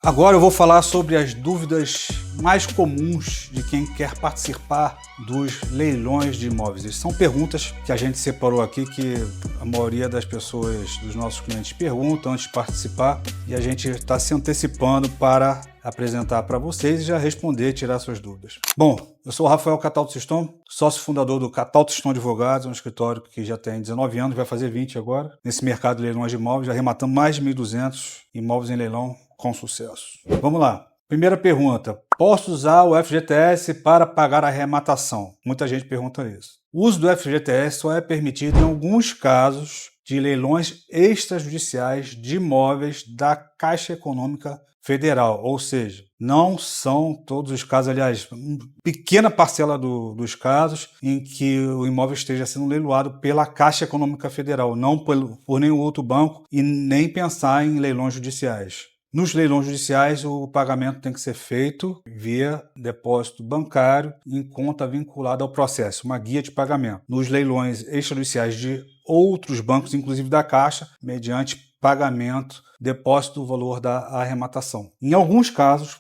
Agora eu vou falar sobre as dúvidas mais comuns de quem quer participar dos leilões de imóveis. São perguntas que a gente separou aqui que a maioria das pessoas, dos nossos clientes, perguntam antes de participar e a gente está se antecipando para apresentar para vocês e já responder, tirar suas dúvidas. Bom, eu sou o Rafael Cataldo Siston, sócio fundador do Cataldo Siston Advogados, um escritório que já tem 19 anos, vai fazer 20 agora. Nesse mercado de leilões de imóveis, já arrematamos mais de 1.200 imóveis em leilão com sucesso. Vamos lá. Primeira pergunta. Posso usar o FGTS para pagar a arrematação? Muita gente pergunta isso. O uso do FGTS só é permitido em alguns casos de leilões extrajudiciais de imóveis da Caixa Econômica Federal, ou seja, não são todos os casos, aliás, uma pequena parcela dos casos em que o imóvel esteja sendo leiloado pela Caixa Econômica Federal, não por nenhum outro banco e nem pensar em leilões judiciais. Nos leilões judiciais, o pagamento tem que ser feito via depósito bancário em conta vinculada ao processo, uma guia de pagamento. Nos leilões extrajudiciais de outros bancos, inclusive da Caixa, mediante pagamento, depósito do valor da arrematação. Em alguns casos,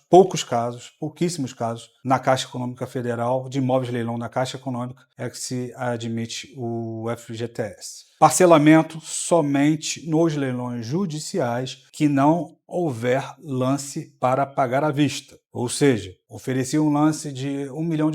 pouquíssimos casos, na Caixa Econômica Federal, de imóveis de leilão na Caixa Econômica, é que se admite o FGTS. Parcelamento somente nos leilões judiciais que não houver lance para pagar à vista. Ou seja, ofereci um lance de R$1 milhão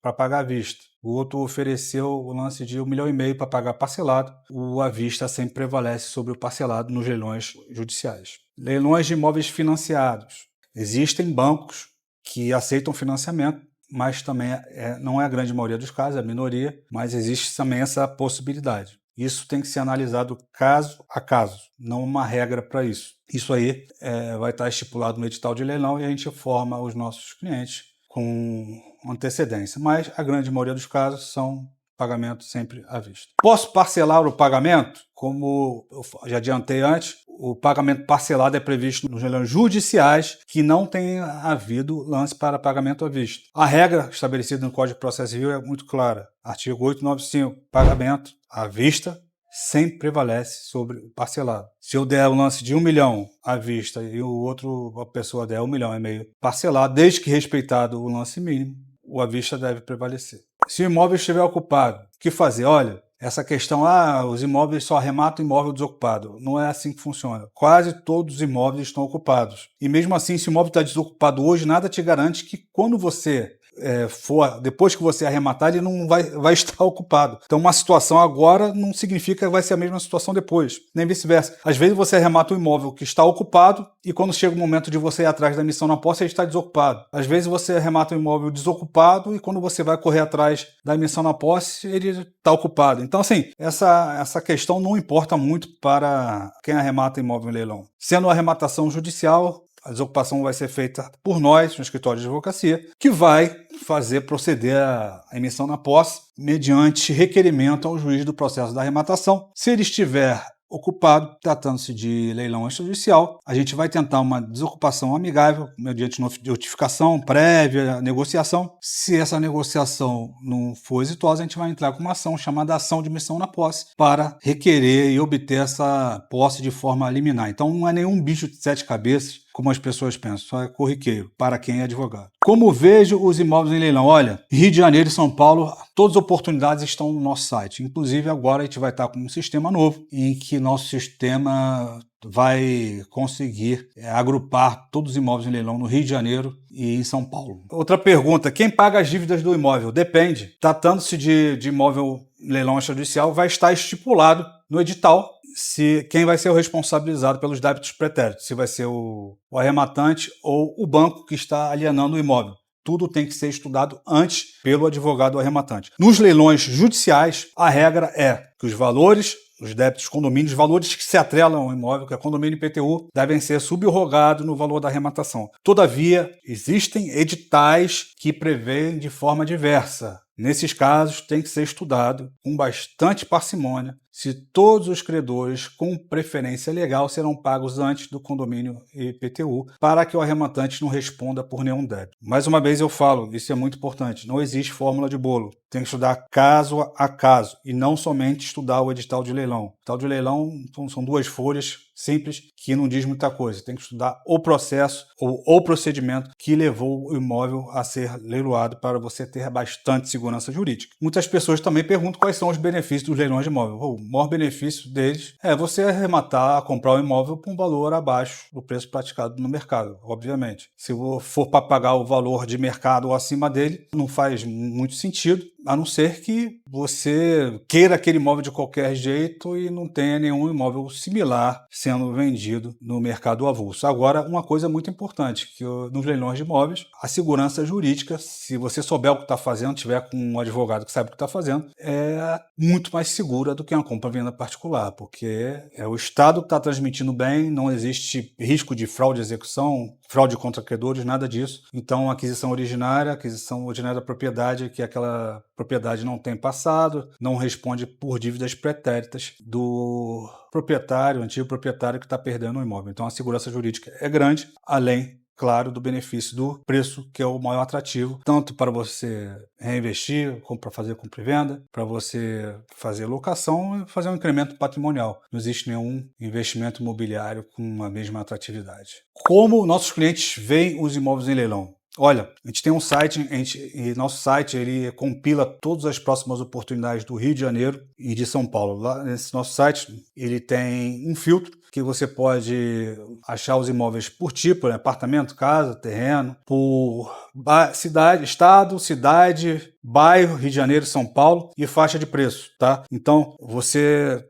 para pagar à vista. O outro ofereceu o lance de R$1,5 milhão para pagar parcelado. O à vista sempre prevalece sobre o parcelado nos leilões judiciais. Leilões de imóveis financiados. Existem bancos que aceitam financiamento, mas também não é a grande maioria dos casos, é a minoria, mas existe também essa possibilidade. Isso tem que ser analisado caso a caso, não uma regra para isso. Isso aí vai estar estipulado no edital de leilão e a gente informa os nossos clientes com antecedência, mas a grande maioria dos casos são pagamentos sempre à vista. Posso parcelar o pagamento? Como eu já adiantei antes, o pagamento parcelado é previsto nos leilões judiciais que não tenha havido lance para pagamento à vista. A regra estabelecida no Código de Processo Civil é muito clara. Artigo 895, pagamento à vista sempre prevalece sobre o parcelado. Se eu der um lance de R$1 milhão à vista e a pessoa der R$1,5 milhão parcelado, desde que respeitado o lance mínimo, o à vista deve prevalecer. Se o imóvel estiver ocupado, o que fazer? Olha, essa questão, os imóveis só arrematam imóvel desocupado. Não é assim que funciona. Quase todos os imóveis estão ocupados. E mesmo assim, se o imóvel está desocupado hoje, nada te garante que quando você depois que você arrematar, ele não vai estar ocupado. Então, uma situação agora não significa que vai ser a mesma situação depois, nem vice-versa. Às vezes você arremata um imóvel que está ocupado e quando chega o momento de você ir atrás da emissão na posse, ele está desocupado. Às vezes você arremata um imóvel desocupado e quando você vai correr atrás da emissão na posse, ele está ocupado. Então, assim, essa questão não importa muito para quem arremata imóvel em leilão. Sendo uma arrematação judicial, a desocupação vai ser feita por nós, no escritório de advocacia, que vai proceder a emissão na posse mediante requerimento ao juiz do processo da arrematação. Se ele estiver ocupado, tratando-se de leilão extrajudicial, a gente vai tentar uma desocupação amigável, mediante notificação prévia, negociação. Se essa negociação não for exitosa, a gente vai entrar com uma ação chamada ação de emissão na posse para requerer e obter essa posse de forma liminar. Então não é nenhum bicho de 7 cabeças, como as pessoas pensam, só é corriqueiro para quem é advogado. Como vejo os imóveis em leilão? Olha, Rio de Janeiro e São Paulo, todas as oportunidades estão no nosso site. Inclusive agora a gente vai estar com um sistema novo em que nosso sistema vai conseguir agrupar todos os imóveis em leilão no Rio de Janeiro e em São Paulo. Outra pergunta, quem paga as dívidas do imóvel? Depende. Tratando-se de imóvel em leilão extrajudicial, vai estar estipulado no edital quem vai ser o responsabilizado pelos débitos pretéritos, se vai ser o arrematante ou o banco que está alienando o imóvel. Tudo tem que ser estudado antes pelo advogado arrematante. Nos leilões judiciais, a regra é que os valores, os débitos condomínios, valores que se atrelam ao imóvel, que é condomínio e IPTU, devem ser subrogados no valor da arrematação. Todavia, existem editais que prevêem de forma diversa. Nesses casos, tem que ser estudado com bastante parcimônia se todos os credores com preferência legal serão pagos antes do condomínio e IPTU, para que o arrematante não responda por nenhum débito. Mais uma vez eu falo, isso é muito importante, não existe fórmula de bolo. Tem que estudar caso a caso e não somente estudar o edital de leilão. O edital de leilão são 2 folhas simples que não diz muita coisa. Tem que estudar o processo ou o procedimento que levou o imóvel a ser leiloado para você ter bastante segurança jurídica. Muitas pessoas também perguntam quais são os benefícios dos leilões de imóvel. O maior benefício deles é você arrematar, comprar o imóvel por um valor abaixo do preço praticado no mercado, obviamente. Se for para pagar o valor de mercado ou acima dele, não faz muito sentido, a não ser que você queira aquele imóvel de qualquer jeito e não tenha nenhum imóvel similar sendo vendido no mercado avulso. Agora, uma coisa muito importante, que nos leilões de imóveis, a segurança jurídica, se você souber o que está fazendo, tiver com um advogado que sabe o que está fazendo, é muito mais segura do que uma compra-venda particular, porque é o Estado que está transmitindo bem, não existe risco de fraude de execução, fraude contra credores, nada disso. Então, aquisição ordinária da propriedade, que aquela propriedade não tem passado, não responde por dívidas pretéritas do proprietário, antigo proprietário que está perdendo o imóvel. Então, a segurança jurídica é grande, além, claro, do benefício do preço, que é o maior atrativo, tanto para você reinvestir, como para fazer compra e venda, para você fazer locação e fazer um incremento patrimonial. Não existe nenhum investimento imobiliário com a mesma atratividade. Como nossos clientes veem os imóveis em leilão? Olha, a gente tem um site, e nosso site ele compila todas as próximas oportunidades do Rio de Janeiro e de São Paulo. Lá nesse nosso site ele tem um filtro que você pode achar os imóveis por tipo, né? Apartamento, casa, terreno, por cidade, estado, cidade, bairro, Rio de Janeiro, São Paulo e faixa de preço, tá? Então,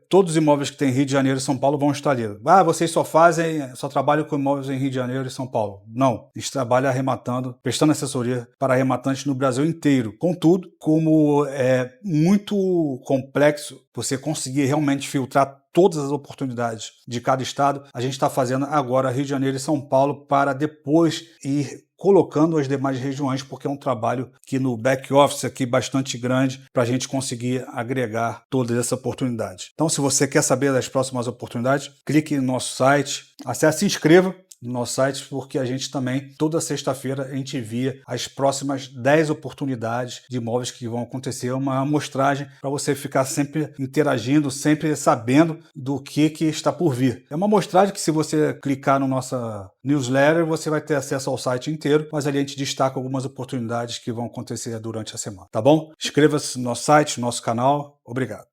todos os imóveis que tem Rio de Janeiro e São Paulo vão estar ali. Vocês só trabalham com imóveis em Rio de Janeiro e São Paulo. Não, a gente trabalha arrematando, prestando assessoria para arrematantes no Brasil inteiro. Contudo, como é muito complexo você conseguir realmente filtrar todas as oportunidades de cada estado, a gente está fazendo agora Rio de Janeiro e São Paulo para depois ir colocando as demais regiões, porque é um trabalho que no back-office aqui bastante grande para a gente conseguir agregar todas essas oportunidades. Então, se você quer saber das próximas oportunidades, clique no nosso site, acesse, se inscreva no nosso site, porque a gente também, toda sexta-feira, a gente envia as próximas 10 oportunidades de imóveis que vão acontecer, uma amostragem para você ficar sempre interagindo, sempre sabendo do que está por vir. É uma amostragem que, se você clicar no nossa newsletter, você vai ter acesso ao site inteiro, mas ali a gente destaca algumas oportunidades que vão acontecer durante a semana, tá bom? Inscreva-se no nosso site, no nosso canal. Obrigado.